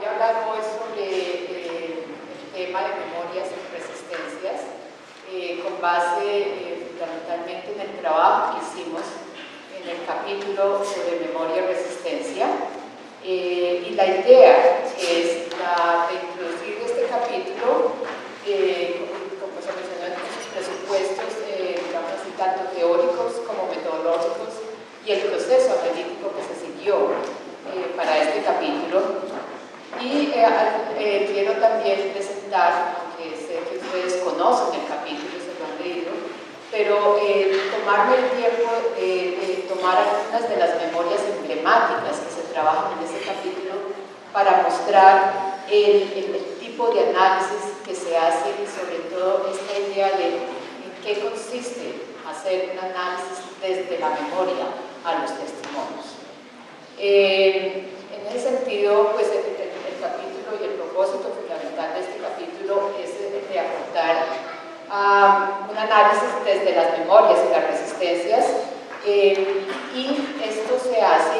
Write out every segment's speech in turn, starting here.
Voy a hablar hoy sobre el tema de memorias y resistencias, con base fundamentalmente en el trabajo que hicimos en el capítulo sobre memoria y resistencia. Y la idea es la de introducir este capítulo, como se mencionó en esos presupuestos, digamos así, tanto teóricos como metodológicos, y el proceso analítico que se siguió para este capítulo. Y quiero también presentar, aunque sé que ustedes conocen el capítulo, se lo han leído, pero tomarme el tiempo de tomar algunas de las memorias emblemáticas que se trabajan en este capítulo para mostrar el tipo de análisis que se hace y sobre todo esta idea de en qué consiste hacer un análisis desde la memoria a los testimonios. En ese sentido, pues el capítulo y el propósito fundamental de este capítulo es de aportar un análisis desde las memorias y las resistencias, y esto se hace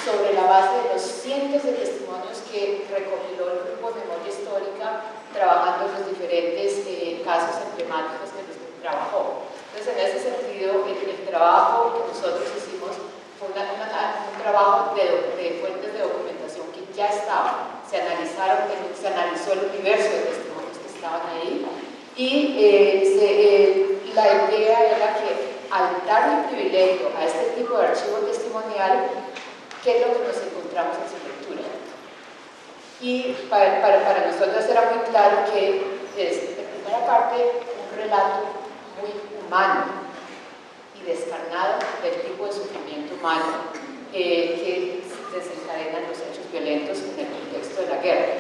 sobre la base de los cientos de testimonios que recopiló el Grupo de Memoria Histórica trabajando en los diferentes casos emblemáticos que trabajó. Entonces, en ese sentido, el trabajo que nosotros hicimos fue un trabajo de fuentes de documentación que ya estaban, se analizó el universo de testimonios que estaban ahí, y la idea era que al darle privilegio a este tipo de archivo testimonial, ¿qué es lo que nos encontramos en su lectura? Y para nosotros era muy claro que es, en primera parte, un relato muy humano y descarnado del tipo de sufrimiento humano que desencadenan los hechos violentos en el contexto de la guerra,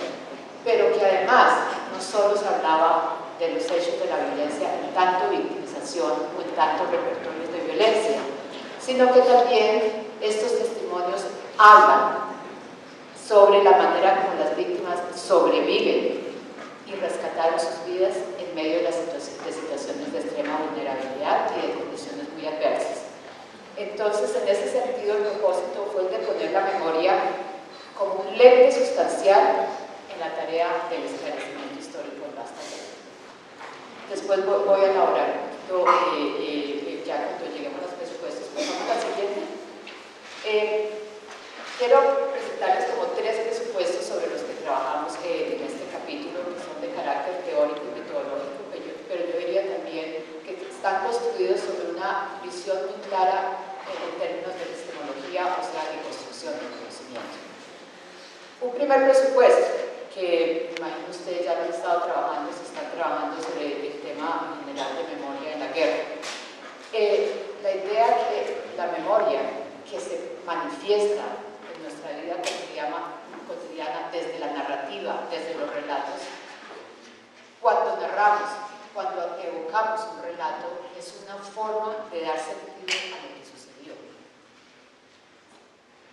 pero que además no solo se hablaba de los hechos de la violencia en tanto victimización o en tanto repertorios de violencia, sino que también estos testimonios hablan sobre la manera como las víctimas sobreviven y rescataron sus vidas en medio de las situaciones de extrema vulnerabilidad y de condiciones muy adversas. Entonces, en ese sentido, el propósito fue el de poner la memoria como un lente sustancial en la tarea del esclarecimiento histórico en Basta. Después voy a elaborar ya cuando lleguemos a los presupuestos. Pasamos al siguiente. Quiero presentarles como 3 presupuestos sobre los que trabajamos en este capítulo, que son de carácter teórico y metodológico, pero yo diría también que están construidos sobre una visión muy clara en términos de epistemología, o sea, de construcción del conocimiento. Un primer presupuesto, que imagino ustedes ya lo han estado trabajando, se están trabajando sobre el tema en general de memoria en la guerra. La idea que la memoria que se manifiesta en nuestra vida cotidiana desde la narrativa, desde los relatos, cuando narramos, cuando evocamos un relato, es una forma de dar sentido a lo que sucedió.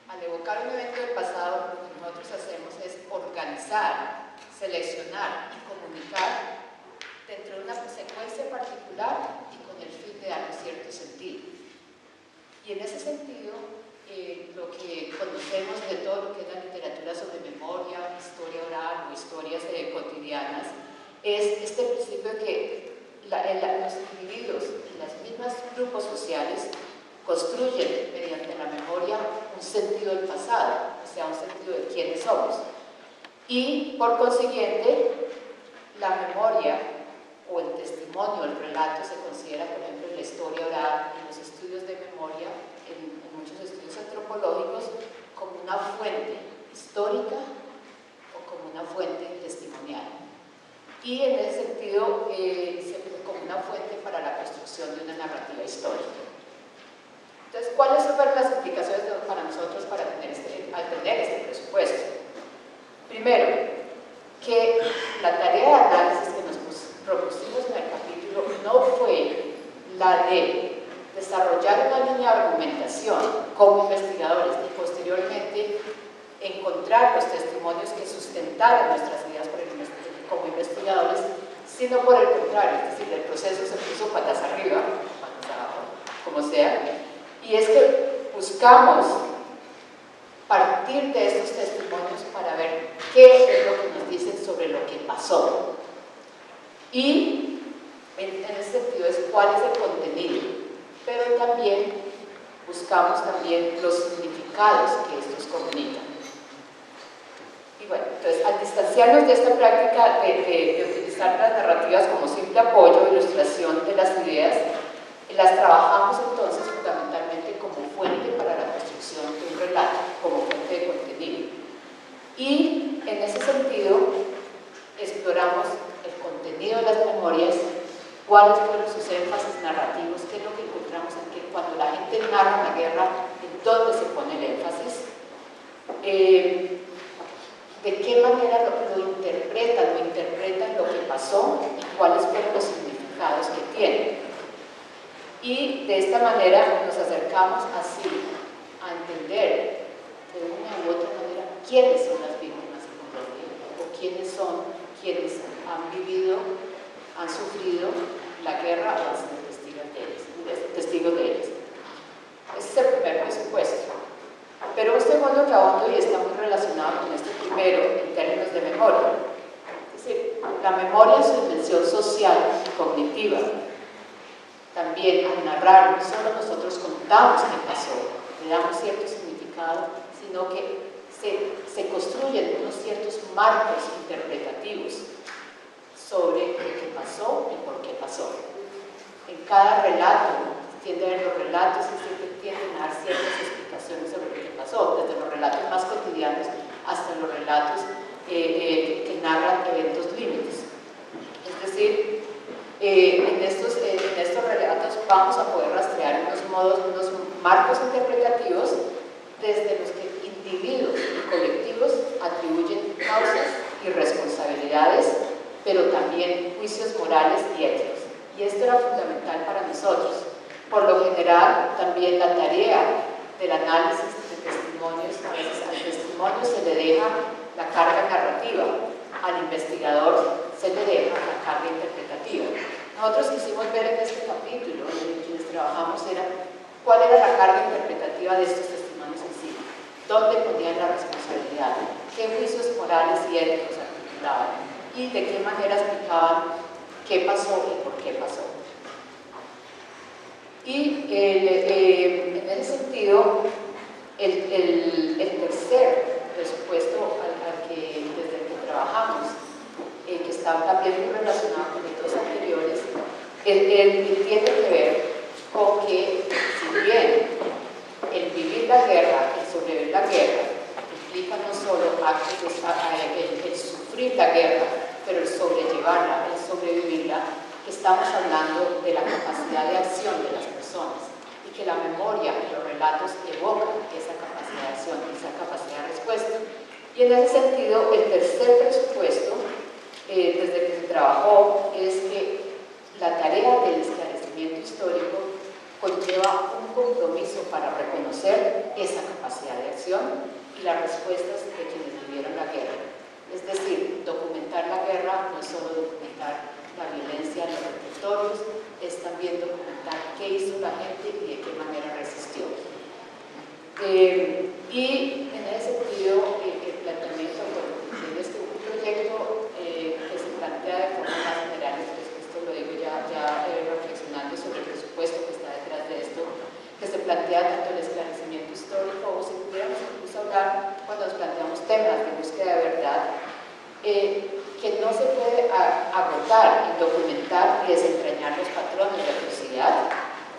Al evocar un evento del pasado, lo que nosotros hacemos es organizar, seleccionar y comunicar dentro de una secuencia particular y con el fin de darle cierto sentido. Y en ese sentido, lo que conocemos de todo lo que es la literatura sobre memoria, historia oral o historias cotidianas, es este principio de que los individuos y los mismos grupos sociales construyen mediante la memoria un sentido del pasado, o sea, un sentido de quiénes somos. Y por consiguiente, la memoria o el testimonio, el relato, se considera, por ejemplo, en la historia oral, en los estudios de memoria, en muchos estudios antropológicos, como una fuente histórica o como una fuente testimonial. Y en ese sentido, como una fuente para la construcción de una narrativa histórica. Entonces, ¿cuáles fueron las implicaciones para nosotros al tener este presupuesto? Primero, que la tarea de análisis que nos propusimos en el capítulo no fue la de desarrollar una línea de argumentación como investigadores y posteriormente encontrar los testimonios que sustentaran nuestras ideas como investigadores, sino por el contrario, es decir, el proceso se puso patas arriba, patas abajo, como sea, y es que buscamos partir de estos testimonios para ver qué es lo que nos dicen sobre lo que pasó. Y en ese sentido es cuál es el contenido, pero también buscamos también los significados que estos comunican. Y bueno, entonces al distanciarnos de esta práctica de utilizar las narrativas como simple apoyo o ilustración de las ideas, las trabajamos entonces fundamentalmente como fuente para la construcción de un relato, como fuente de contenido. Y en ese sentido exploramos el contenido de las memorias, cuáles fueron sus énfasis narrativos, qué es lo que encontramos en que cuando la gente narra la guerra, en dónde se pone el énfasis, de qué manera lo interpretan lo que pasó y cuáles fueron los significados que tiene. Y de esta manera nos acercamos así a entender de una u otra manera quiénes son las víctimas en Colombia o quiénes son quienes han vivido, han sufrido la guerra o han sido testigos de ellas. Ese es el primer presupuesto. Pero un segundo que ahondo y está muy relacionado con este primero en términos de memoria. Es decir, la memoria en su dimensión social y cognitiva. También al narrar, no solo nosotros contamos qué pasó, le damos cierto significado, sino que se construyen unos ciertos marcos interpretativos sobre lo que pasó y por qué pasó. En cada relato, tienden a ver los relatos y siempre tienden a dar ciertas explicaciones sobre lo que pasó, desde los relatos más cotidianos hasta los relatos que narran eventos límites. Es decir, en estos relatos vamos a poder rastrear unos marcos interpretativos desde los que individuos y colectivos atribuyen causas y responsabilidades, pero también juicios morales y éticos. Y esto era fundamental para nosotros. Por lo general, también la tarea del análisis de testimonios, a veces al testimonio se le deja la carga narrativa, al investigador se le deja la carga interpretativa. Nosotros quisimos ver en este capítulo, en quienes trabajamos, cuál era la carga interpretativa de estos testimonios en sí, dónde ponían la responsabilidad, qué juicios morales y éticos articulaban y de qué manera explicaban qué pasó y por qué pasó. Y en ese sentido, el tercer presupuesto desde el que trabajamos, que está también muy relacionado con los dos anteriores, tiene que ver con que, si bien el vivir la guerra, el sobrevivir la guerra, implica no solo el sufrir la guerra, pero el sobrellevarla, el sobrevivirla, estamos hablando de la capacidad de acción de las personas y que la memoria y los relatos evocan esa capacidad de acción, esa capacidad de respuesta. Y en ese sentido, el tercer presupuesto, desde que se trabajó, es que la tarea del esclarecimiento histórico conlleva un compromiso para reconocer esa capacidad de acción y las respuestas de quienes vivieron la guerra. Es decir, documentar la guerra no es solo documentar la violencia en los territorios, es también documentar qué hizo la gente y de qué manera resistió. Y en ese sentido, el planteamiento, es que un proyecto que se plantea de forma más general, esto lo digo ya reflexionando sobre el presupuesto que está detrás de esto, que se plantea tanto el esclarecimiento histórico, o si pudiéramos incluso hablar cuando nos planteamos temas de búsqueda de verdad, que no se puede agotar en documentar y desentrañar los patrones de atrocidad,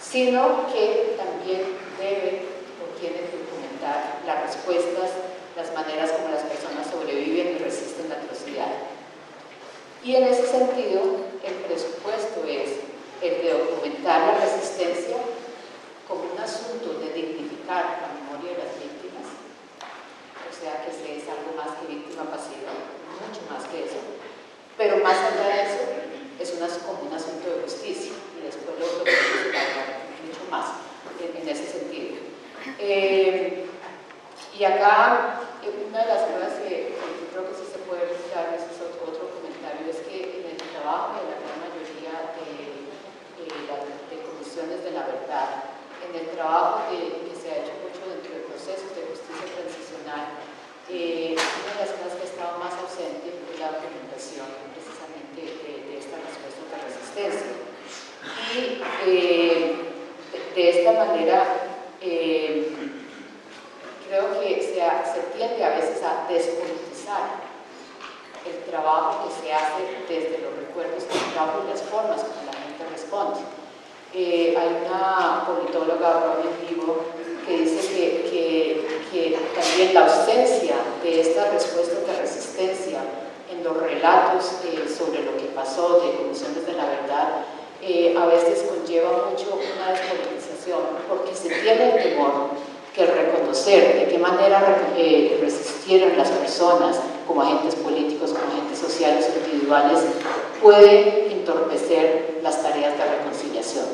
sino que también debe o tiene que documentar las respuestas, las maneras como las personas sobreviven y resisten la atrocidad. Y en ese sentido, el presupuesto es el de documentar la resistencia como un asunto de dignificar la memoria de las víctimas, o sea que se es algo más que víctima pasiva, mucho más que eso, pero más allá de eso es como un asunto de justicia y después lo podemos hablar mucho más en ese sentido. Y acá una de las cosas que yo creo que sí se puede dar, ese es otro comentario, es que en el trabajo de la gran mayoría de comisiones de la verdad, en el trabajo que se ha hecho mucho dentro de procesos de justicia transicional, una de las cosas que ha estado más ausente es la documentación precisamente de esta respuesta de resistencia. Y de esta manera creo que se tiende a veces a despolitizar el trabajo que se hace desde los recuerdos del trabajo y las formas como la gente responde. Hay una politóloga, Robin Vivo, que dice que también la ausencia de esta respuesta de resistencia en los relatos sobre lo que pasó de Comisiones de la Verdad a veces conlleva mucho una despolitización, porque se tiene el temor que reconocer de qué manera resistieron las personas como agentes políticos, como agentes sociales o individuales, puede entorpecer las tareas de reconciliación.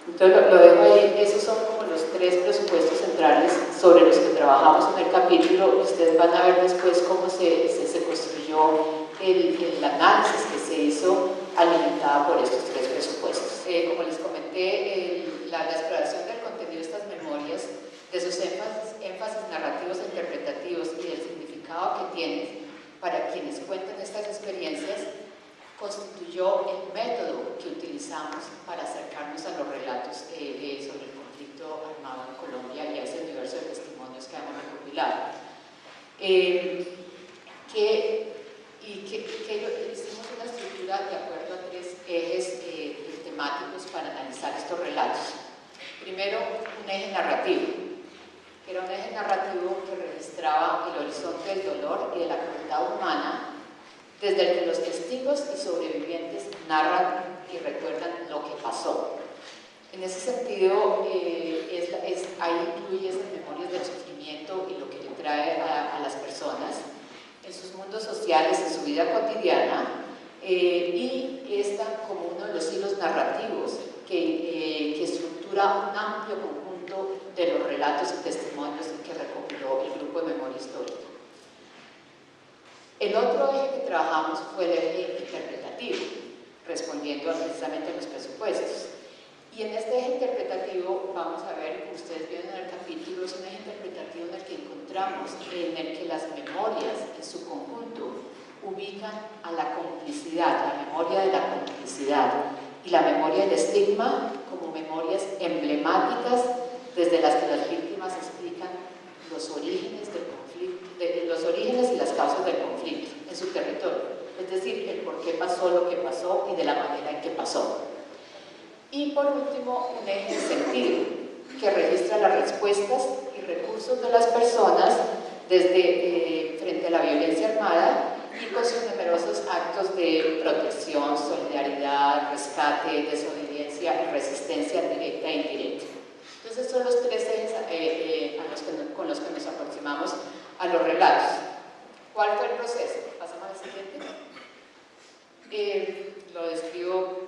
Entonces lo dejo ahí. Esos son como los tres presupuestos centrales sobre los que trabajamos en el capítulo. Ustedes van a ver después cómo se construyó el análisis que se hizo alimentada por estos tres presupuestos. Como les comenté, la exploración del contenido de estas memorias, de sus énfasis narrativos e interpretativos y del significado que tienen para quienes cuentan estas experiencias, constituyó el método que utilizamos para acercarnos a los relatos sobre el conflicto armado en Colombia y a ese universo de testimonios que hemos recopilado. Hicimos una estructura de acuerdo a tres ejes temáticos para analizar estos relatos. Primero, un eje narrativo, que era un eje narrativo que registraba el horizonte del dolor y de la crueldad humana, desde el que los testigos y sobrevivientes narran y recuerdan lo que pasó. En ese sentido, ahí incluye esas memorias del sufrimiento y lo que le trae a las personas en sus mundos sociales, en su vida cotidiana, y está como uno de los hilos narrativos que estructura un amplio conjunto de los relatos y testimonios que recopiló el Grupo de Memoria Histórica. El otro eje que trabajamos fue el eje interpretativo, respondiendo precisamente a los presupuestos. Y en este eje interpretativo vamos a ver, como ustedes vieron en el capítulo, es un eje interpretativo en el que encontramos, en el que las memorias en su conjunto ubican a la complicidad, la memoria de la complicidad y la memoria del estigma como memorias emblemáticas desde las que las víctimas explican los orígenes del conflicto, los orígenes y las causas del conflicto en su territorio, es decir, el por qué pasó lo que pasó y de la manera en que pasó. Y por último, un eje de sentido que registra las respuestas y recursos de las personas desde frente a la violencia armada y con sus numerosos actos de protección, solidaridad, rescate, desobediencia y resistencia directa e indirecta. Entonces son los tres ejes con los que nos aproximamos a los relatos. ¿Cuál fue el proceso? Pasamos al siguiente. Lo describo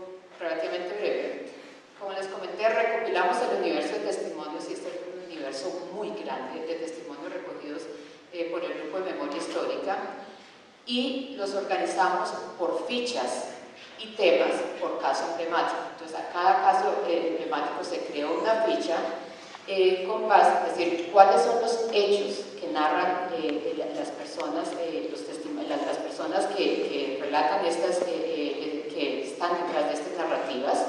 relativamente brevemente. Como les comenté, recopilamos el universo de testimonios, y este es un universo muy grande de testimonios recogidos por el Grupo de Memoria Histórica, y los organizamos por fichas y temas por caso emblemático. Entonces, a cada caso emblemático se creó una ficha con base, es decir, cuáles son los hechos que narran las personas, las personas que relatan estas, que están detrás de estas narrativas,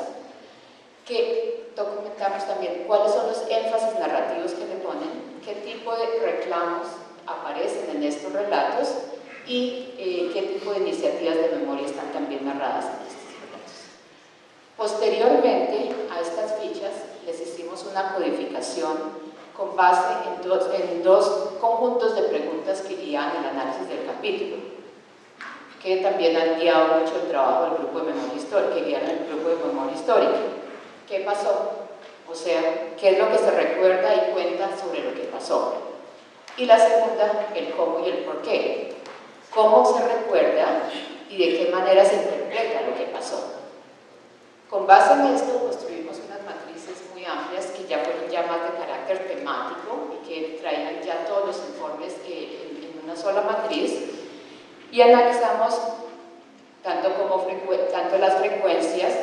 que documentamos también cuáles son los énfasis narrativos que le ponen, qué tipo de reclamos aparecen en estos relatos y qué tipo de iniciativas de memoria están también narradas en estos relatos. Posteriormente a estas fichas les hicimos una codificación con base en dos conjuntos de preguntas que guían el análisis del capítulo, que también han guiado mucho el trabajo del Grupo de Memoria Histórica, que guían el Grupo de Memoria Histórica. ¿Qué pasó? O sea, ¿qué es lo que se recuerda y cuenta sobre lo que pasó? Y la segunda, el cómo y el por qué. ¿Cómo se recuerda y de qué manera se interpreta lo que pasó? Con base en esto construimos unas matrices muy amplias que ya fueron ya más de carácter temático y que traían ya todos los informes en una sola matriz, y analizamos tanto las frecuencias,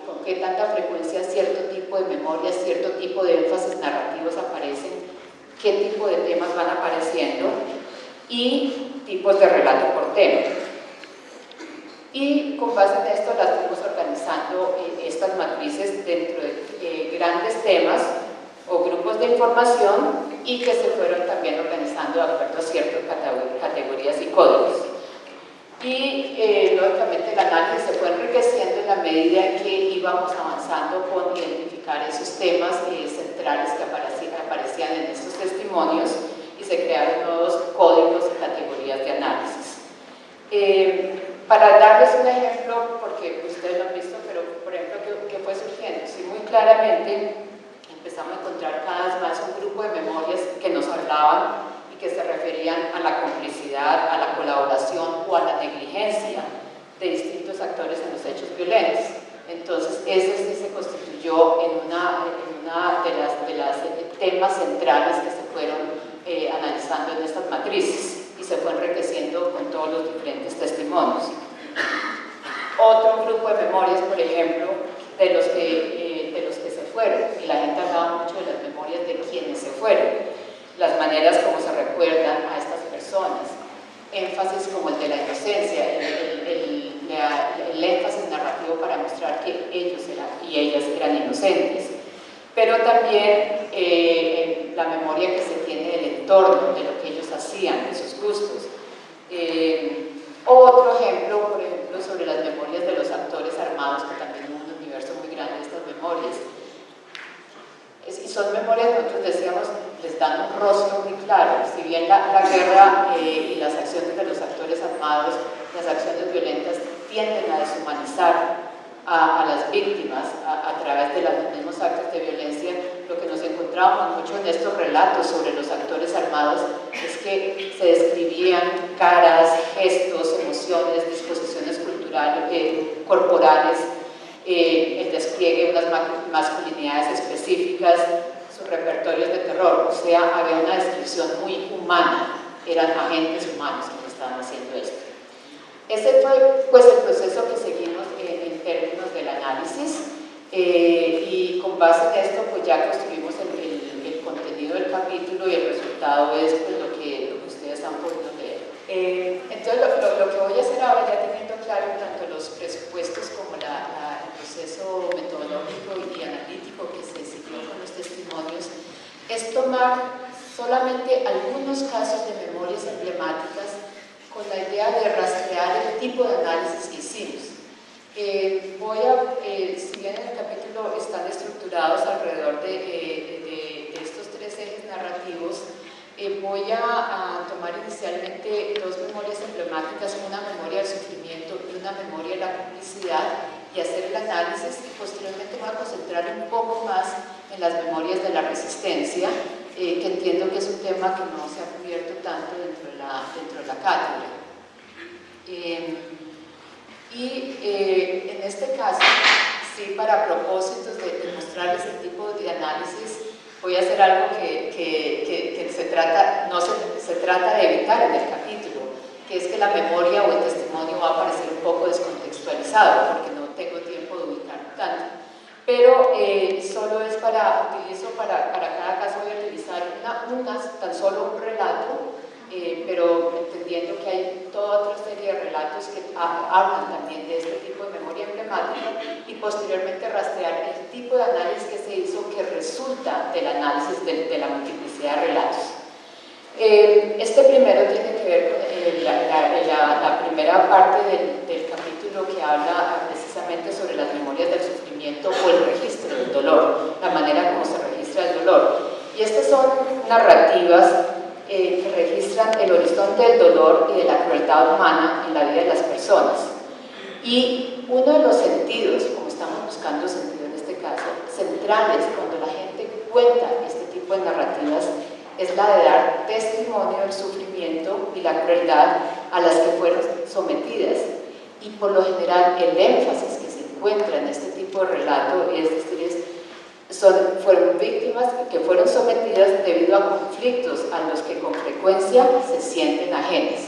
con qué tanta frecuencia cierto tipo de memorias, cierto tipo de énfasis narrativos aparecen, qué tipo de temas van apareciendo y tipos de relato por tema. Y con base en esto las fuimos organizando estas matrices dentro de grandes temas o grupos de información y que se fueron también organizando de acuerdo a ciertas categorías y códigos. Y lógicamente el análisis se fue enriqueciendo en la medida en que íbamos avanzando con identificar esos temas centrales que aparecían en estos testimonios y se crearon nuevos códigos y categorías de análisis. Para darles un ejemplo, porque ustedes lo han visto, pero por ejemplo, ¿qué fue surgiendo? Sí, muy claramente empezamos a encontrar cada vez más un grupo de memorias que nos hablaban y que se referían a la complicidad, a la colaboración o a la negligencia de distintos actores en los hechos violentos. Entonces, ese sí se constituyó en una de las temas centrales que se fueron analizando en estas matrices y se fue enriqueciendo con todos los diferentes testimonios. Otro grupo de memorias, por ejemplo, de los que se fueron, y la gente hablaba mucho de las memorias de quienes se fueron, las maneras como se recuerdan a estas personas, énfasis como el de la inocencia, el énfasis narrativo para mostrar que ellos y ellas eran inocentes, pero también la memoria que se tiene del entorno, de lo que ellos hacían, de sus gustos. Otro ejemplo, por ejemplo, sobre las memorias de los actores armados, que también es un universo muy grande de estas memorias. Y son memorias, nosotros decíamos, les dan un rostro muy claro. Si bien la guerra y las acciones de los actores armados, las acciones violentas tienden a deshumanizar a las víctimas a través de los mismos actos de violencia, lo que nos encontramos mucho en estos relatos sobre los actores armados es que se describían caras, gestos, emociones, disposiciones culturales, corporales, el despliegue de unas masculinidades específicas, sus repertorios de terror, o sea, había una descripción muy humana, eran agentes humanos que estaban haciendo esto. Ese fue pues el proceso que seguimos en términos del análisis y con base en esto pues ya construimos el contenido del capítulo y el resultado es pues, lo que ustedes han podido leer. Entonces lo que voy a hacer ahora, ya teniendo claro tanto los presupuestos como el proceso metodológico y analítico que se siguió con los testimonios, es tomar solamente algunos casos de memorias emblemáticas con la idea de rastrear el tipo de análisis que hicimos. Si bien en el capítulo están estructurados alrededor de estos tres ejes narrativos, voy a tomar inicialmente dos memorias emblemáticas, una memoria del sufrimiento y una memoria de la complicidad, y hacer el análisis, y posteriormente me voy a concentrar un poco más en las memorias de la resistencia, que entiendo que es un tema que no se ha cubierto tanto dentro de la cátedra. En este caso, sí, para propósitos de mostrarles el tipo de análisis, voy a hacer algo que se trata de evitar en el capítulo, que es que la memoria o el testimonio va a aparecer un poco descontextualizado, porque no tengo tiempo de ubicarlo tanto. Pero solo es utilizo para cada caso, voy a utilizar tan solo un relato, pero entendiendo que hay toda otra serie de relatos que hablan también de este tipo de memoria emblemática y posteriormente rastrear el tipo de análisis que se hizo que resulta del análisis de la multiplicidad de relatos. Este primero tiene que ver con la primera parte del capítulo que habla precisamente sobre las memorias del sufrimiento o el registro del dolor, la manera como se registra el dolor. Y estas son narrativas que registran el horizonte del dolor y de la crueldad humana en la vida de las personas. Y uno de los sentidos, como estamos buscando sentido en este caso, centrales cuando la gente cuenta este tipo de narrativas, es la de dar testimonio del sufrimiento y la crueldad a las que fueron sometidas. Y por lo general el énfasis que se encuentra en este tipo de relato, es decir, fueron víctimas que fueron sometidas debido a conflictos a los que con frecuencia se sienten ajenas.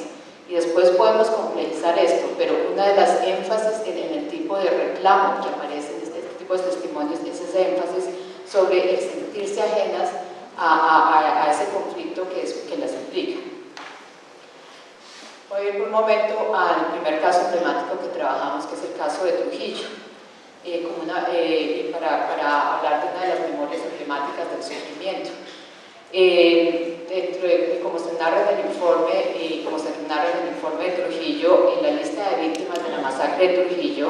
Y después podemos complejizar esto, pero una de las énfasis en el tipo de reclamo que aparece en este tipo de testimonios es ese énfasis sobre el sentirse ajenas a ese conflicto que las implica. Voy a ir por un momento al primer caso emblemático que trabajamos, que es el caso de Trujillo, para hablar de una de las memorias emblemáticas del sufrimiento. Como se narra en el informe de Trujillo, en la lista de víctimas de la masacre de Trujillo,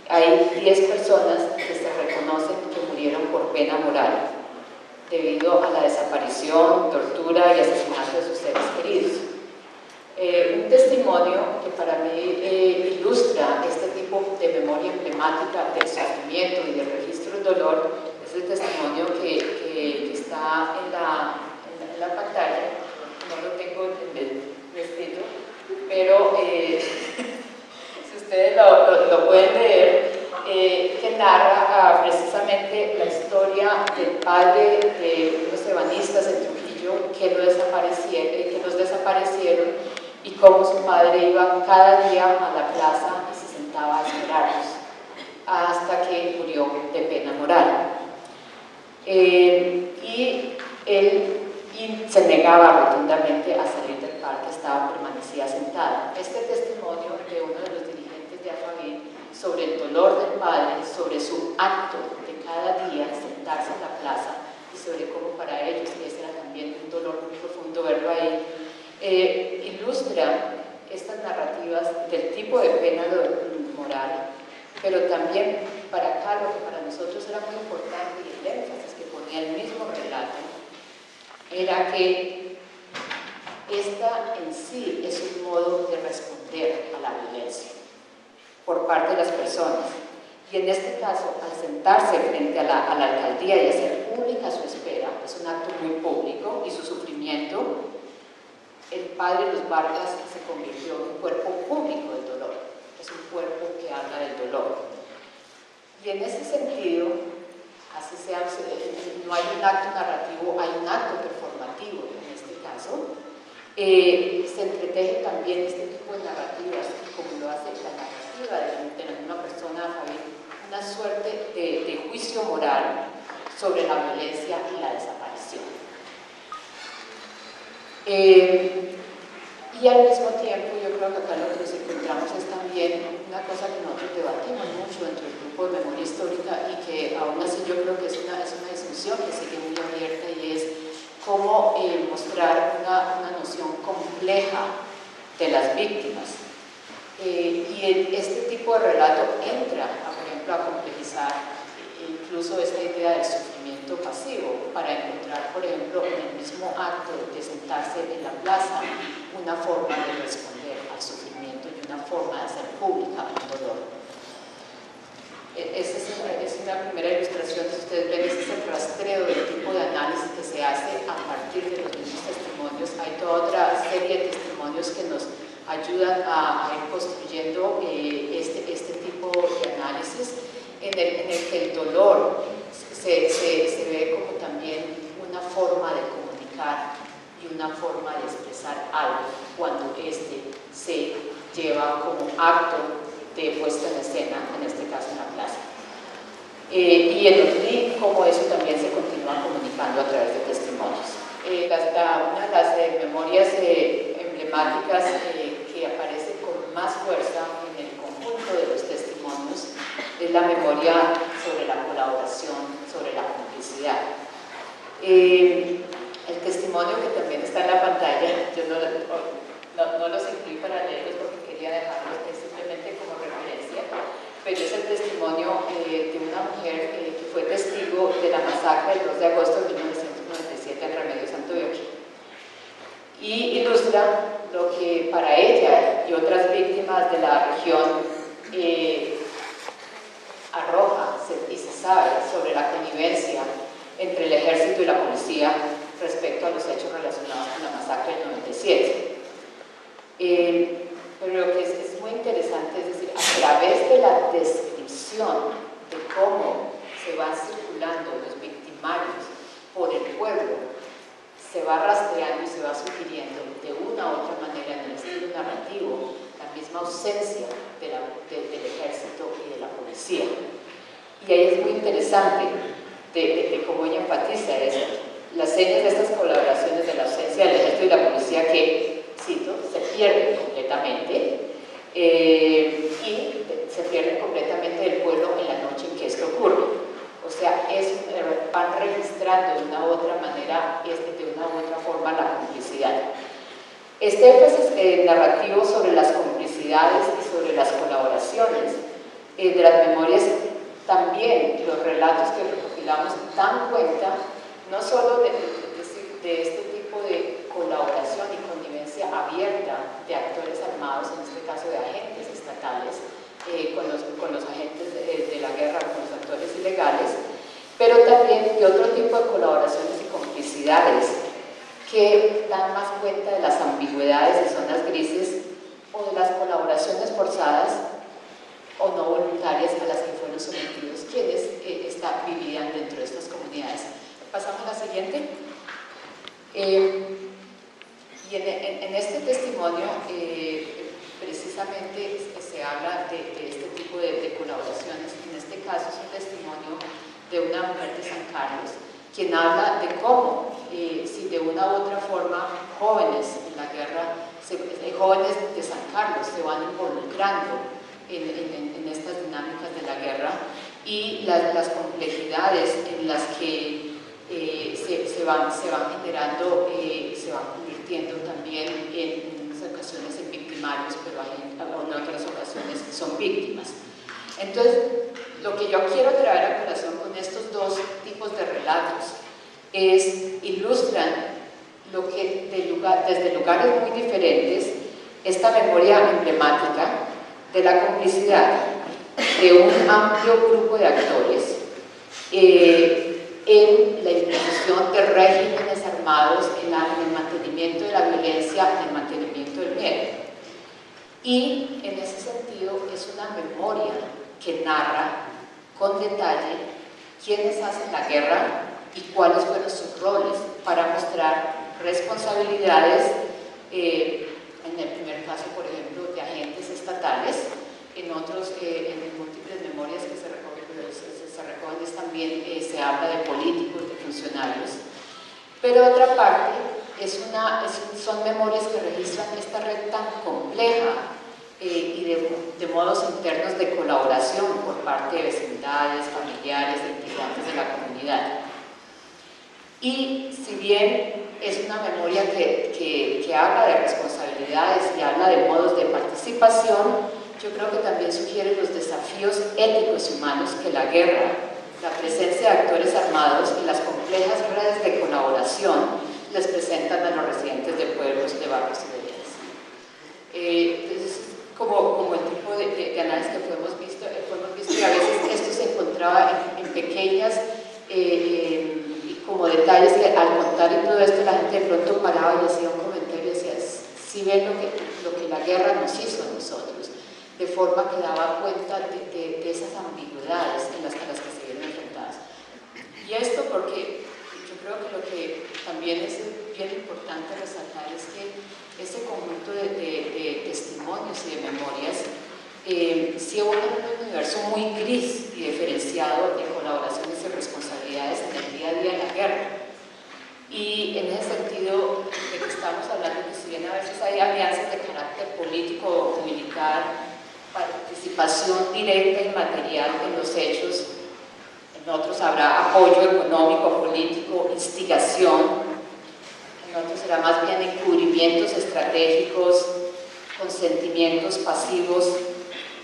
hay 10 personas que se reconocen que murieron por pena moral, debido a la desaparición, tortura y asesinato de sus seres queridos. Un testimonio que para mí ilustra este tipo de memoria emblemática del sufrimiento y del registro del dolor es el testimonio que está en la pantalla. No lo tengo en el escrito, pero si ustedes lo pueden leer, que narra precisamente la historia del padre de unos ebanistas en Trujillo que los desaparecieron, y cómo su padre iba cada día a la plaza y se sentaba a esperarlos hasta que murió de pena moral. Y él se negaba rotundamente a salir del parque, permanecía sentado. Este testimonio de uno de los dirigentes de Alphaville sobre el dolor del padre, sobre su acto de cada día sentarse en la plaza y sobre cómo para ellos ese era también un dolor muy profundo verlo ahí, ilustra estas narrativas del tipo de pena moral, pero también para acá lo que para nosotros era muy importante y el énfasis que ponía el mismo relato era que esta en sí es un modo de responder a la violencia por parte de las personas. Y en este caso, al sentarse frente a la alcaldía y hacer pública su espera, es un acto muy público, y su sufrimiento, el padre de los Vargas se convirtió en un cuerpo público del dolor, es un cuerpo que habla del dolor. Y en ese sentido, así sea, no hay un acto narrativo, hay un acto performativo en este caso. Se entreteje también este tipo de narrativas, como lo hace la narrativa de la misma persona, una suerte de juicio moral sobre la violencia y la desaparición. Y al mismo tiempo, yo creo que acá lo que nos encontramos es también una cosa que nosotros debatimos mucho dentro del grupo de memoria histórica, y que aún así yo creo que es una discusión que sigue muy abierta, y es cómo mostrar una noción compleja de las víctimas. Y este tipo de relato entra, por ejemplo, a complejizar incluso esta idea del sufrimiento pasivo, para encontrar, por ejemplo, en el mismo acto de sentarse en la plaza, una forma de responder al sufrimiento y una forma de hacer pública un dolor. Esa es una primera ilustración. Si ustedes ven, ese es el rastreo del tipo de análisis que se hace a partir de los mismos testimonios. Hay toda otra serie de testimonios que nos ayudan a ir construyendo este tipo de análisis, en el que el dolor se ve como también una forma de comunicar y una forma de expresar algo cuando se lleva como acto de puesta en escena, en este caso en la plaza. Y cómo eso también se continúa comunicando a través de testimonios. Una de las memorias emblemáticas que aparece con más fuerza en el conjunto de los testimonios es la memoria sobre la colaboración, sobre la complicidad. El testimonio que también está en la pantalla, yo no los incluí para leerlos porque quería dejarlos simplemente como referencia, pero es el testimonio de una mujer que fue testigo de la masacre del 2 de agosto de 1997 en Remedios, Antioquia, y ilustra lo que para ella y otras víctimas de la región arroja y se sabe sobre la connivencia entre el ejército y la policía respecto a los hechos relacionados con la masacre del 97. Pero lo que es muy interesante es decir, a través de la descripción de cómo se van circulando los victimarios por el pueblo, se va rastreando y se va sugiriendo de una u otra manera en el estilo narrativo la misma ausencia del ejército y de la policía. Y ahí es muy interesante de cómo ella enfatiza eso. las señas de estas colaboraciones de la ausencia del ejército y la policía que, cito, se pierden completamente y se pierden completamente del pueblo en la noche en que esto ocurre. O sea, van registrando de una u otra manera, de una u otra forma, la complicidad. Este énfasis narrativo sobre las complicidades y sobre las colaboraciones de las memorias, también los relatos que recopilamos dan cuenta no solo de este tipo de colaboración y connivencia abierta de actores armados, en este caso de agentes estatales, con los agentes de la guerra, con los actores ilegales, pero también de otro tipo de colaboraciones y complicidades que dan más cuenta de las ambigüedades y zonas grises o de las colaboraciones forzadas o no voluntarias a las que fueron sometidos quienes vivían dentro de estas comunidades. Pasamos a la siguiente. Y en este testimonio precisamente se habla de este tipo de colaboraciones. En este caso es un testimonio de una mujer de San Carlos, quien habla de cómo, si de una u otra forma, jóvenes en la guerra, jóvenes de San Carlos se van involucrando en estas dinámicas de la guerra y las complejidades en las que se van generando, se van convirtiendo también en unas ocasiones en victimarios, pero en otras ocasiones son víctimas. Entonces, lo que yo quiero traer a colación con estos dos tipos de relatos ilustran lo que desde lugares muy diferentes, esta memoria emblemática de la complicidad de un amplio grupo de actores en la imposición de regímenes armados, en el mantenimiento de la violencia, en el mantenimiento del miedo. Y en ese sentido es una memoria que narra con detalle quiénes hacen la guerra y cuáles fueron sus roles para mostrar responsabilidades, en el primer caso, por ejemplo, de agentes estatales, en otros, en múltiples memorias que se recogen también se habla de políticos, de funcionarios, pero otra parte son memorias que registran esta red tan compleja y de modos internos de colaboración por parte de vecindades, familiares, de integrantes de la comunidad. Y si bien es una memoria que habla de responsabilidades y habla de modos de participación, yo creo que también sugiere los desafíos éticos y humanos que la guerra, la presencia de actores armados y las complejas redes de colaboración les presentan a los residentes de pueblos, de barrios y de villas. Entonces, como el tipo de análisis que hemos visto, y a veces esto se encontraba en pequeñas como detalles que al contar y todo esto la gente de pronto paraba y hacía un comentario y decía, si ven lo que la guerra nos hizo a nosotros, de forma que daba cuenta de esas ambigüedades a las que se vieron enfrentadas. Y esto porque yo creo que lo que también es bien importante resaltar es que ese conjunto de testimonios y de memorias sí evocan un universo muy gris y diferenciado de colaboraciones y responsabilidades en el día a día de la guerra. Y en ese sentido de que estamos hablando, que si bien a veces hay alianzas de carácter político o militar, participación directa y material en los hechos, en otros habrá apoyo económico, político, instigación, en otros será más bien encubrimientos estratégicos, consentimientos pasivos,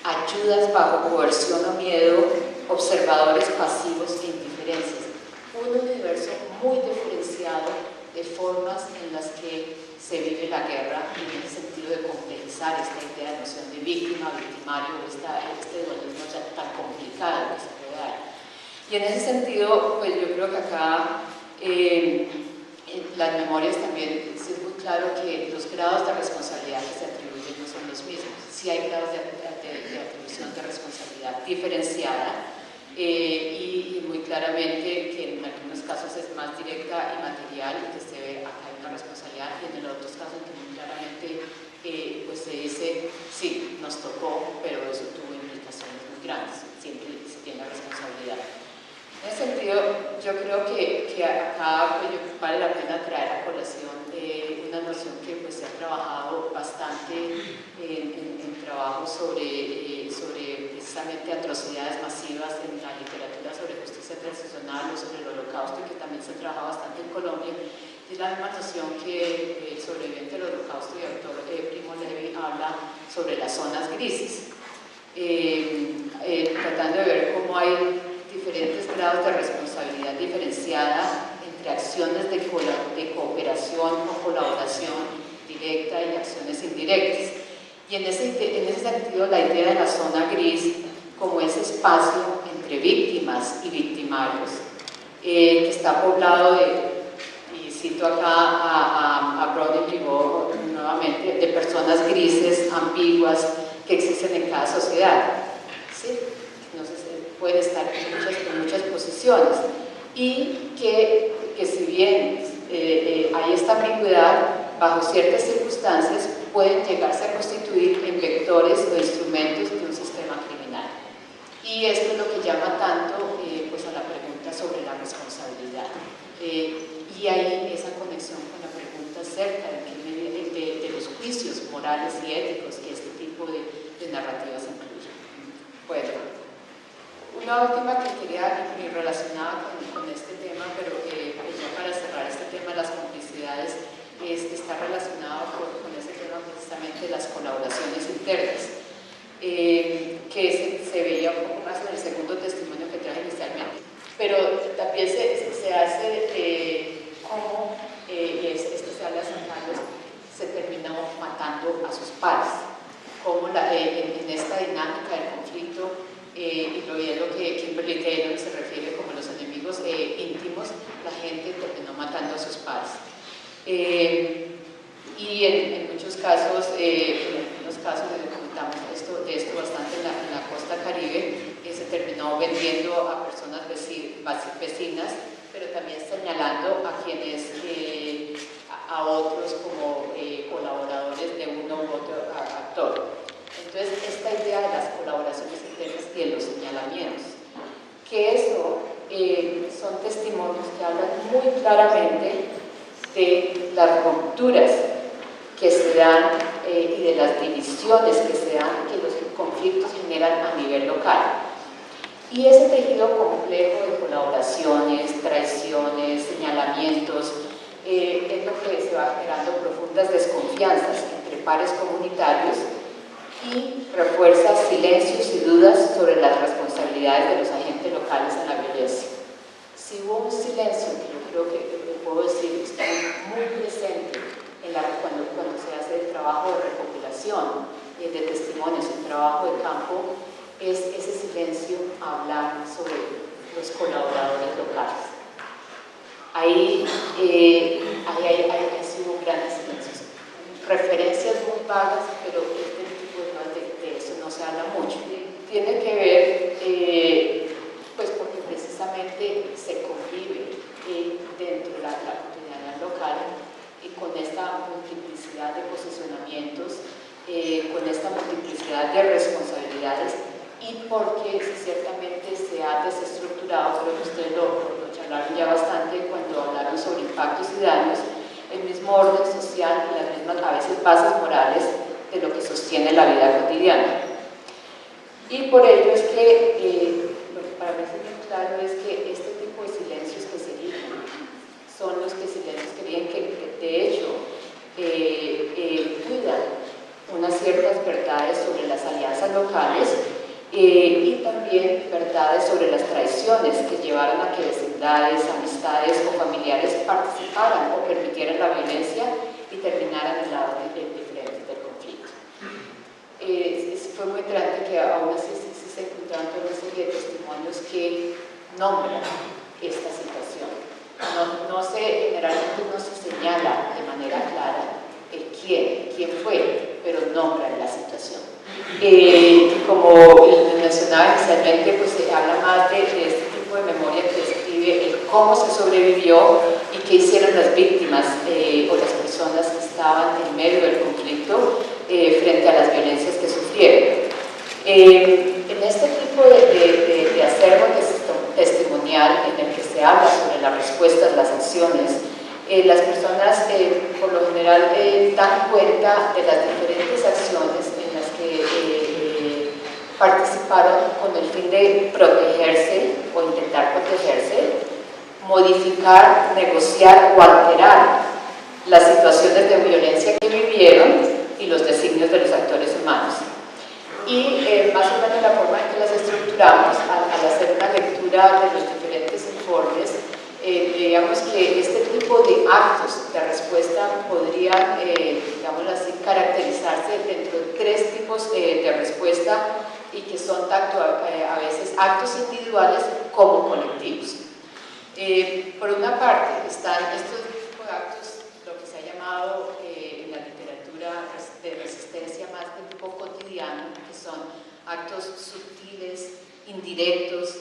ayudas bajo coerción o miedo, observadores pasivos e indiferencias. Un universo muy diferenciado de formas en las que se vive la guerra y en el sentido de complejizar esta idea de noción de víctima, victimario, este dualismo tan complicado que se puede dar. Y en ese sentido, pues yo creo que acá en las memorias también es muy claro que los grados de responsabilidad que se atribuyen no son los mismos. Sí hay grados de atribución de responsabilidad diferenciada y muy claramente que en algunos casos es más directa y material y que se ve acá una responsabilidad y en otros casos que muy claramente pues se dice, sí, nos tocó, pero eso tuvo implicaciones muy grandes, siempre se tiene la responsabilidad. En ese sentido, yo yo creo que acá pues, vale la pena traer a colación una noción que pues, se ha trabajado bastante en trabajos sobre precisamente atrocidades masivas en la literatura sobre justicia transicional o sobre el holocausto, que también se trabaja bastante en Colombia. Es la misma noción que el sobreviviente del holocausto y autor Primo Levi habla sobre las zonas grises, tratando de ver cómo hay diferentes grados de responsabilidad diferenciada entre acciones de cooperación o colaboración directa y acciones indirectas. Y en ese sentido, la idea de la zona gris como ese espacio entre víctimas y victimarios, que está poblado y cito acá a Brody Ribot nuevamente, de personas grises, ambiguas, que existen en cada sociedad. ¿Sí? Pueden estar en muchas posiciones y que si bien hay esta ambigüedad, bajo ciertas circunstancias pueden llegarse a constituir en vectores o instrumentos de un sistema criminal. Y esto es lo que llama tanto pues a la pregunta sobre la responsabilidad. Y hay esa conexión con la pregunta acerca de los juicios morales y éticos que este tipo de narrativas incluyen. Bueno. Una última que quería ir relacionada con este tema, pero ya para cerrar este tema de las complicidades, está relacionado con ese tema precisamente de las colaboraciones internas, que se veía un poco más en el segundo testimonio que traje inicialmente. Pero también se hace como, y esto se habla de San Carlos, se terminó matando a sus pares, como en esta dinámica del conflicto. Y lo que Kimberly Taylor se refiere como los enemigos íntimos, la gente terminó matando a sus pares. Y en muchos casos, en algunos casos documentamos de esto bastante en la costa caribe, se terminó vendiendo a personas vecinas, pero también señalando a quienes, a otros como colaboradores de uno u otro actor. Entonces, esta idea de las colaboraciones internas y de los señalamientos, que eso son testimonios que hablan muy claramente de las rupturas que se dan y de las divisiones que se dan, que los conflictos generan a nivel local. Y ese tejido complejo de colaboraciones, traiciones, señalamientos, es lo que se va generando profundas desconfianzas entre pares comunitarios y refuerza silencios y dudas sobre las responsabilidades de los agentes locales en la violencia. Si hubo un silencio, que yo creo que puedo decir está muy presente cuando se hace el trabajo de recopilación de testimonios, el trabajo de campo, es ese silencio a hablar sobre los colaboradores locales. Ahí sido grandes silencios, referencias muy vagas, pero de eso no se habla mucho. Tiene que ver, pues porque precisamente se convive dentro de la cotidianidad local y con esta multiplicidad de posicionamientos, con esta multiplicidad de responsabilidades y porque ciertamente se ha desestructurado, creo que ustedes lo charlaron ya bastante cuando hablaron sobre impactos y daños, el mismo orden social y las mismas a veces bases morales de lo que sostiene la vida cotidiana. Y por ello es que lo que para mí es muy claro es que este tipo de silencios que se eligen son los silencios que de hecho cuidan unas ciertas verdades sobre las alianzas locales y también verdades sobre las traiciones que llevaron a que vecindades, amistades o familiares participaran o permitieran la violencia y terminaran en lados diferentes del conflicto. Fue muy interesante que aún así se encontraron toda una serie de testimonios que nombran esta situación. Generalmente no se señala de manera clara el quién fue, pero nombran la situación. Como mencionaba inicialmente, pues se habla más de este tipo de memoria que describe el cómo se sobrevivió y qué hicieron las víctimas o las personas que estaban en medio del conflicto frente a las violencias que sufrieron. En este tipo de acervo testimonial en el que se habla respuestas, las acciones. Las personas por lo general dan cuenta de las diferentes acciones en las que participaron con el fin de protegerse o intentar protegerse, modificar, negociar o alterar las situaciones de violencia que vivieron y los designios de los actores humanos. Y más o menos la forma en que las estructuramos, al hacer una lectura de los diferentes informes, digamos que este tipo de actos de respuesta podrían, digámoslo así, caracterizarse dentro de 3 tipos de respuesta y que son tanto a veces actos individuales como colectivos. Por una parte están estos tipos de actos, lo que se ha llamado en la literatura de resistencia más de tipo cotidiano, que son actos sutiles, indirectos,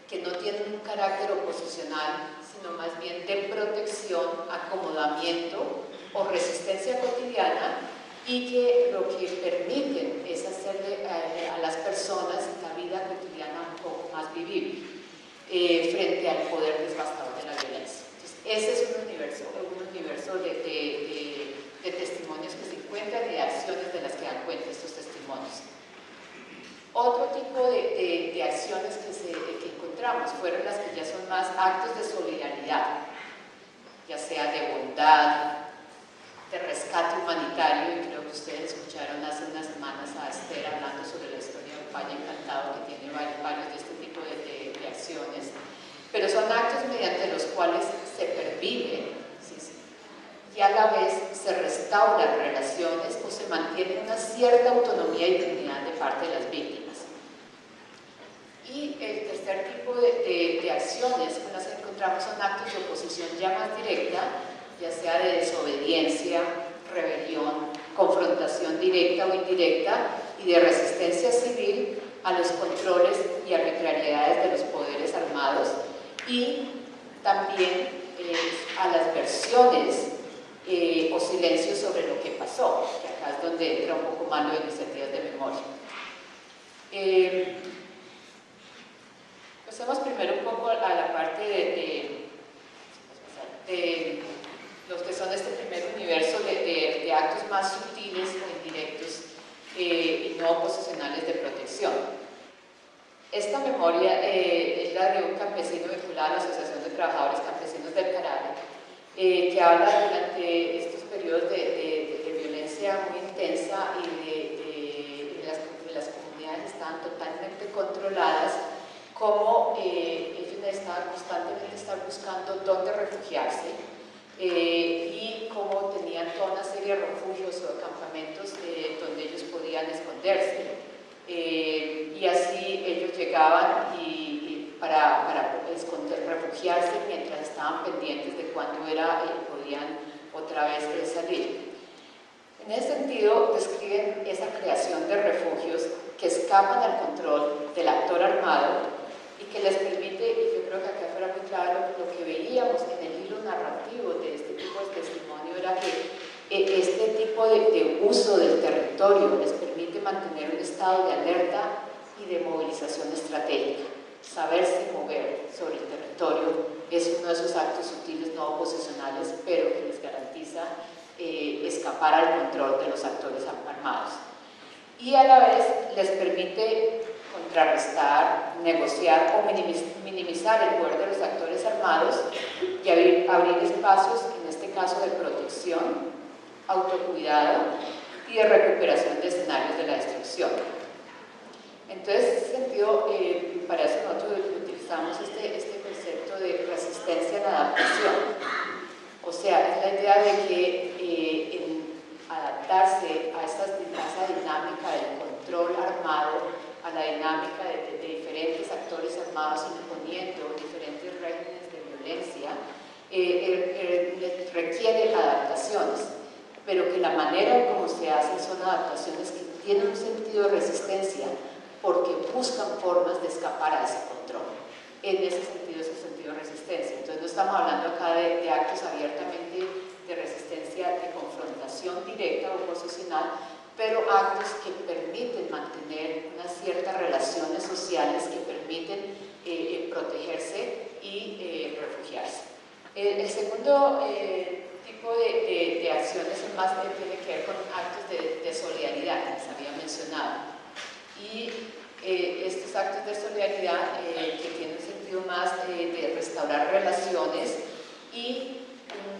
que no tienen un carácter oposicional, sino más bien de protección, acomodamiento o resistencia cotidiana, y que lo que permiten es hacerle a las personas la vida cotidiana un poco más vivible frente al poder devastador de la violencia. Entonces, ese es un universo de testimonios que se encuentran y de acciones de las que dan cuenta estos testimonios. Otro tipo de acciones que encontramos fueron las que ya son más actos de solidaridad, ya sea de bondad, de rescate humanitario, y creo que ustedes escucharon hace unas semanas a Esther hablando sobre la historia del Valle Encantado, que tiene varios de este tipo de acciones, pero son actos mediante los cuales se pervive, ¿sí? Y a la vez se restauran relaciones o se mantiene una cierta autonomía y dignidad de parte de las víctimas. Y el tercer tipo de acciones con las que encontramos son actos de oposición ya más directa, ya sea de desobediencia, rebelión, confrontación directa o indirecta, y de resistencia civil a los controles y arbitrariedades de los poderes armados, y también a las versiones o silencios sobre lo que pasó, que acá es donde entra un poco más lo de iniciativas de memoria. Pasemos primero un poco a la parte de los que son este primer universo de actos más sutiles o indirectos y no oposicionales de protección. Esta memoria es la de un campesino vinculado a la Asociación de Trabajadores Campesinos del Carare, que habla durante estos periodos de violencia muy intensa y las comunidades estaban totalmente controladas, como ellos estaban constantemente buscando dónde refugiarse, y cómo tenían toda una serie de refugios o campamentos donde ellos podían esconderse, y así ellos llegaban para refugiarse mientras estaban pendientes de cuándo podían otra vez salir. En ese sentido, describen esa creación de refugios que escapan al control del actor armado y que les permite, y yo creo que acá fuera muy claro, lo que veíamos en el hilo narrativo de este tipo de testimonio era que este tipo de uso del territorio les permite mantener un estado de alerta y de movilización estratégica. Saberse mover sobre el territorio es uno de esos actos sutiles no oposicionales, pero que les garantiza escapar al control de los actores armados. Y a la vez les permite contrarrestar, negociar o minimizar el poder de los actores armados y abrir espacios, en este caso de protección, autocuidado y de recuperación de escenarios de la destrucción. Entonces, en ese sentido, para eso nosotros utilizamos este concepto de resistencia a la adaptación. O sea, es la idea de que en adaptarse a esa dinámica del control armado, a la dinámica de diferentes actores armados imponiendo diferentes regímenes de violencia, requiere adaptaciones, pero que la manera en cómo se hacen son adaptaciones que tienen un sentido de resistencia porque buscan formas de escapar a ese control. En ese sentido es el sentido de resistencia. Entonces no estamos hablando acá de actos abiertamente de resistencia, de confrontación directa o oposicional, pero actos que permiten mantener unas ciertas relaciones sociales que permiten protegerse y refugiarse. El segundo tipo de acciones más tiene que ver con actos de solidaridad, que les había mencionado. Y estos actos de solidaridad que tienen un sentido más de restaurar relaciones y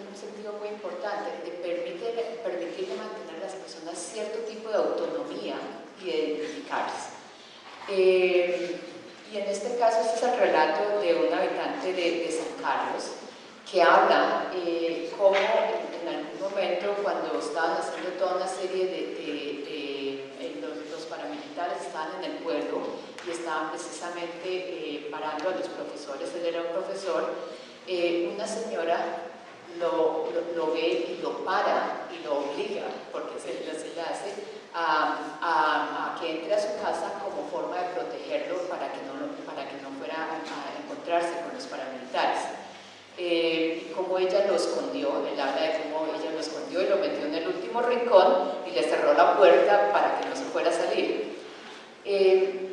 un sentido muy importante, de permitirle mantener a las personas cierto tipo de autonomía y de identificarse. Y en este caso este es el relato de un habitante de San Carlos que habla cómo en algún momento, cuando estaban haciendo toda una serie los paramilitares estaban en el pueblo y estaban precisamente parando a los profesores, él era un profesor, una señora lo ve y lo para y lo obliga, porque se le hace, a que entre a su casa como forma de protegerlo para que no fuera a encontrarse con los paramilitares. Y cómo ella lo escondió, él habla de cómo ella lo escondió y lo metió en el último rincón y le cerró la puerta para que no se fuera a salir. El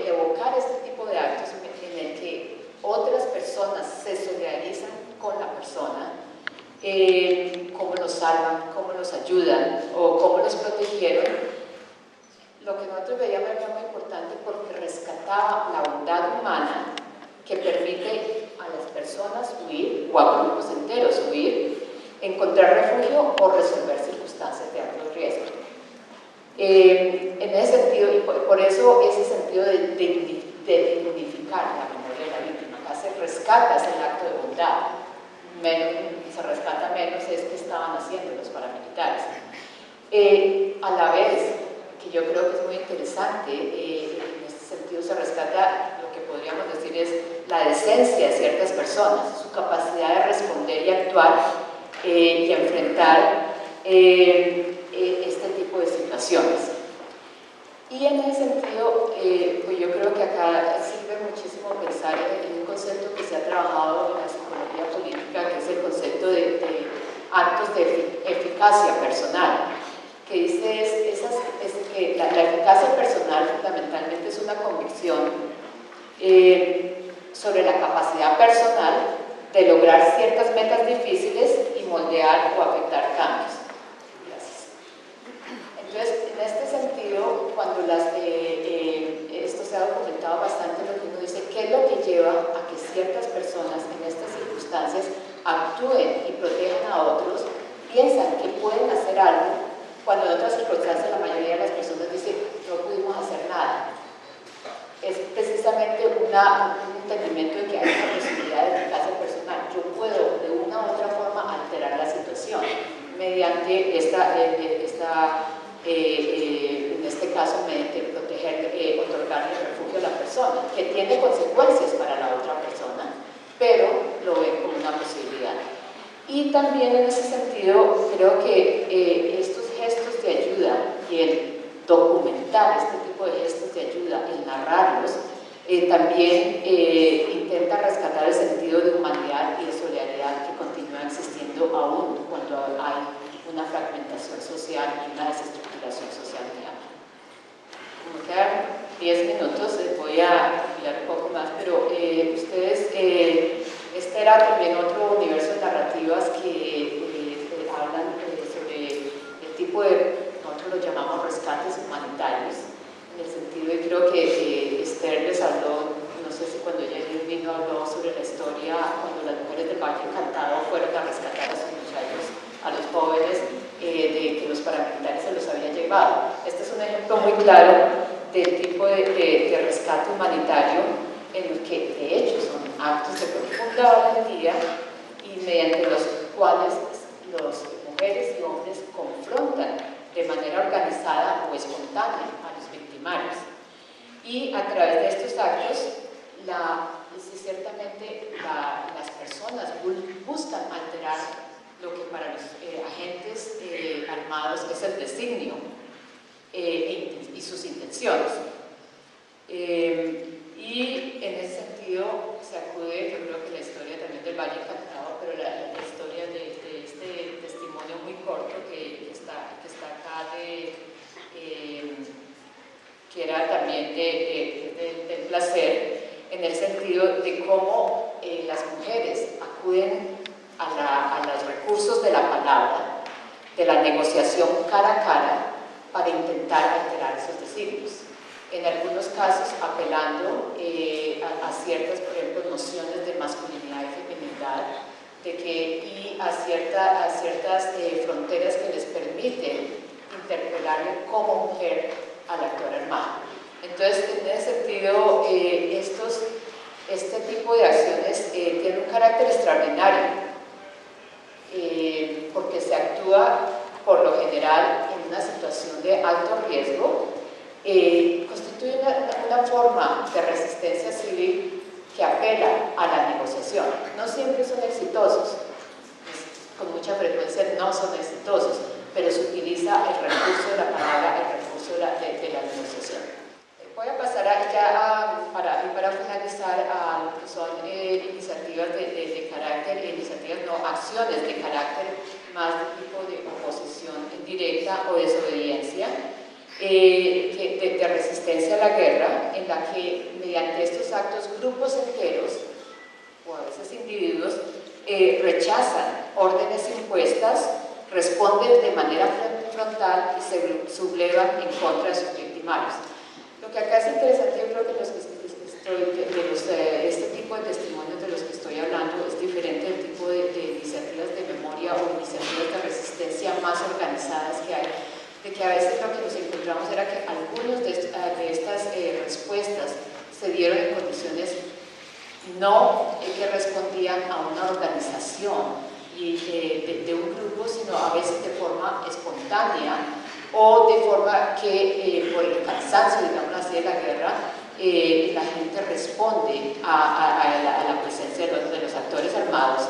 evocar este tipo de actos en el que otras personas se solidarizan con la persona, cómo los salvan, cómo los ayudan o cómo los protegieron, lo que nosotros veíamos era muy importante porque rescataba la bondad humana que permite a las personas huir, o a grupos enteros huir, encontrar refugio o resolver circunstancias de alto riesgo. En ese sentido, y por eso ese sentido de dignificar la memoria de la víctima, acá se rescata ese acto de bondad, se rescata menos es que estaban haciendo los paramilitares. A la vez, que yo creo que es muy interesante, en este sentido se rescata lo que podríamos decir es la decencia de ciertas personas, su capacidad de responder y actuar y enfrentar este tipo de situaciones. Y en ese sentido, pues yo creo que acá sirve muchísimo pensar en un concepto que se ha trabajado en la psicología política, que es el concepto de actos de eficacia personal, que dice que la eficacia personal fundamentalmente es una convicción sobre la capacidad personal de lograr ciertas metas difíciles y moldear o afectar cambios. Entonces, en este sentido, cuando esto se ha documentado bastante, lo que uno dice, ¿qué es lo que lleva a que ciertas personas en estas circunstancias actúen y protejan a otros, piensan que pueden hacer algo, cuando en otras circunstancias la mayoría de las personas dicen, no pudimos hacer nada? Es precisamente un entendimiento de que hay una posibilidad de eficacia personal. Yo puedo de una u otra forma alterar la situación mediante en este caso, mediante otorgarle refugio a la persona, que tiene consecuencias para la otra persona, pero lo ven como una posibilidad. Y también en ese sentido, creo que estos gestos de ayuda y el documentar este tipo de gestos de ayuda, el narrarlos, también intenta rescatar el sentido de humanidad y de solidaridad que continúa existiendo aún cuando hay una fragmentación social y una desestructuración social muy amplia. Como quedan 10 minutos, voy a ampliar un poco más, pero ustedes, este era también otro universo de narrativas que hablan sobre el tipo de, nosotros lo llamamos rescates humanitarios, en el sentido de, creo que Esther les habló, no sé si cuando ella vino habló sobre la historia, cuando las mujeres del Valle Encantado fueron a rescatar a sus muchachos, a los jóvenes, de que los paramilitares se los habían llevado. Este es un ejemplo muy claro del tipo de rescate humanitario en el que de hecho son actos de profunda valentía y mediante los cuales las mujeres y hombres confrontan de manera organizada o espontánea a los victimarios. Y a través de estos actos, ciertamente las personas buscan alterar lo que para los agentes armados es el designio y sus intenciones. Y en ese sentido se acude, yo creo que la historia también del Valle Encantado, pero la historia de este testimonio muy corto que está acá, que era también del placer, en el sentido sentido de cómo las mujeres acuden a los recursos de la palabra, de la negociación cara a cara, para intentar alterar esos designios. En algunos casos apelando a ciertas, por ejemplo, nociones de masculinidad y feminidad, y a ciertas fronteras que les permiten interpelarle como mujer al actor armado. Entonces, en ese sentido, este tipo de acciones tiene un carácter extraordinario, porque se actúa por lo general en una situación de alto riesgo, constituye una forma de resistencia civil que apela a la negociación. No siempre son exitosos, con mucha frecuencia no son exitosos, pero se utiliza el recurso de la palabra, el recurso de la negociación. Voy a pasar para finalizar a lo que son iniciativas de carácter, acciones de carácter más de tipo de oposición directa o desobediencia, de resistencia a la guerra, en la que mediante estos actos grupos enteros, o a veces individuos, rechazan órdenes impuestas, responden de manera frontal y se sublevan en contra de sus victimarios. Lo que acá es interesante, yo creo que este tipo de testimonios de los que estoy hablando es diferente del tipo de iniciativas de memoria o iniciativas de resistencia más organizadas que hay, de que a veces lo que nos encontramos era que algunas de estas respuestas se dieron en condiciones no que respondían a una organización y de un grupo, sino a veces de forma espontánea, o de forma que por el cansancio, digamos así, de la guerra, la gente responde a la presencia de los actores armados,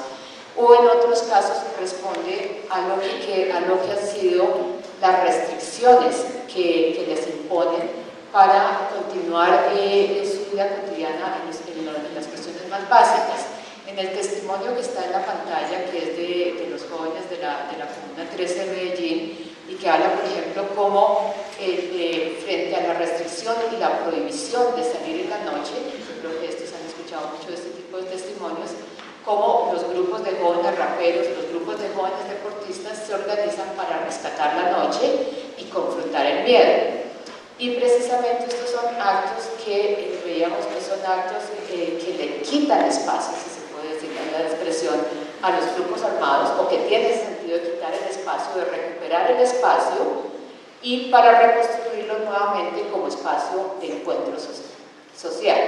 o en otros casos responde a lo que han sido las restricciones que les imponen para continuar su vida cotidiana en las cuestiones más básicas. En el testimonio que está en la pantalla, que es de los jóvenes de la Comuna 13 de Medellín, y que habla, por ejemplo, cómo frente a la restricción y la prohibición de salir en la noche, yo creo que estos han escuchado mucho de este tipo de testimonios, cómo los grupos de jóvenes raperos, los grupos de jóvenes deportistas se organizan para rescatar la noche y confrontar el miedo. Y precisamente estos son actos que veíamos que son actos que le quitan espacio, si se puede decir en la expresión, a los grupos armados, o que tiene sentido de quitar el espacio, de recuperar el espacio y para reconstruirlo nuevamente como espacio de encuentro social.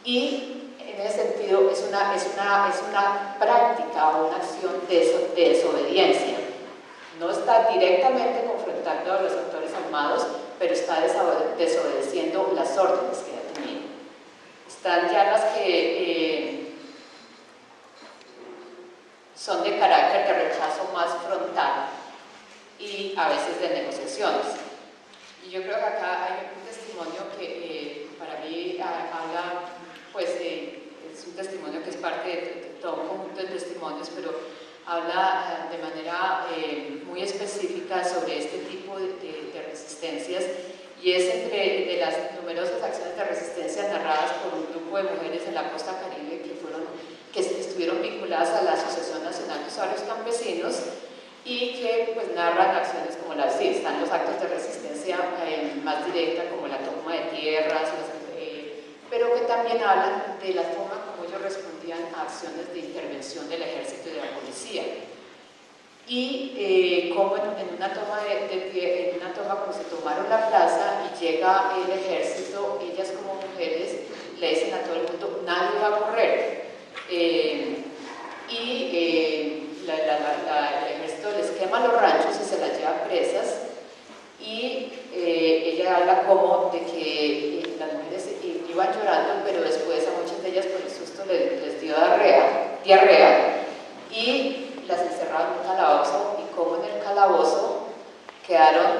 Y en ese sentido es una práctica o una acción de desobediencia. No está directamente confrontando a los actores armados, pero está desobedeciendo las órdenes que ha tenido. Están ya las que son de carácter de rechazo más frontal y a veces de negociaciones. Y yo creo que acá hay un testimonio que para mí habla, pues es un testimonio que es parte de todo un conjunto de testimonios, pero habla de manera muy específica sobre este tipo de resistencias, y es de las numerosas acciones de resistencia narradas por un grupo de mujeres en la costa caribe que estuvieron vinculadas a la Asociación Nacional de Usuarios Campesinos, y que pues narran acciones como las sí, están los actos de resistencia más directa, como la toma de tierras, pero que también hablan de la forma como ellos respondían a acciones de intervención del ejército y de la policía. Y como en una toma cuando se tomaron la plaza y llega el ejército, ellas como mujeres le dicen a todo el mundo: nadie va a correr. El ejército les quema los ranchos y se las lleva presas, y ella habla como de que las mujeres iban llorando, pero después a muchas de ellas por el susto les dio diarrea, y las encerraron en un calabozo, y como en el calabozo quedaron,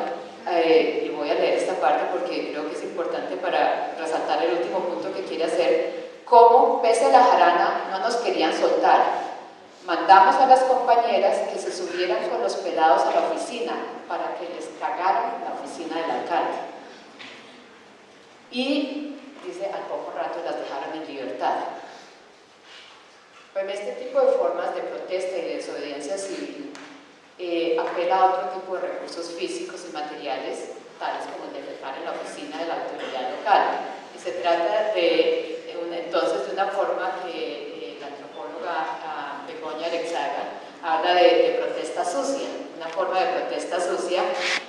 y voy a leer esta parte porque creo que es importante para resaltar el último punto que quiere hacer, como pese a la jarana no nos querían soltar. Mandamos a las compañeras que se subieran con los pelados a la oficina para que les cagaran la oficina del alcalde. Y dice, al poco rato las dejaron en libertad. Pues este tipo de formas de protesta y de desobediencia civil apela a otro tipo de recursos físicos y materiales, tales como el de dejar en la oficina de la autoridad local. Y se trata entonces de una forma que la antropóloga Begoña Arechaga habla de protesta sucia, una forma de protesta sucia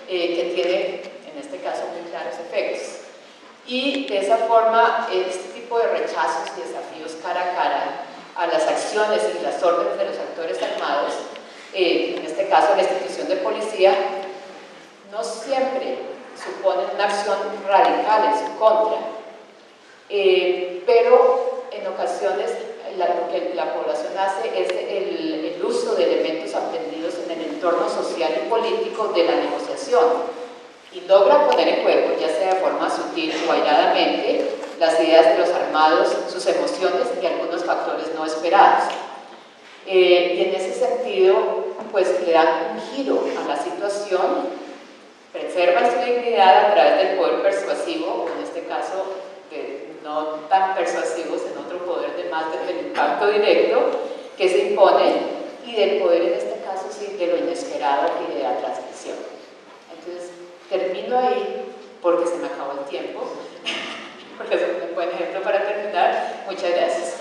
que tiene, en este caso, muy claros efectos. Y de esa forma, este tipo de rechazos y desafíos cara a cara a las acciones y las órdenes de los actores armados, en este caso la institución de policía, no siempre suponen una acción radical en su contra, pero en ocasiones lo que la población hace es el uso de elementos aprendidos en el entorno social y político de la negociación y logra poner en juego, ya sea de forma sutil o airadamente, las ideas de los armados, sus emociones y algunos factores no esperados. Y en ese sentido, pues le dan un giro a la situación, preservan su dignidad a través del poder persuasivo, o en este caso, no tan persuasivos, en otro poder de más del impacto directo que se impone, y del poder en este caso sí de lo inesperado y de la transmisión. Entonces, termino ahí porque se me acabó el tiempo, porque es un buen ejemplo para terminar. Muchas gracias.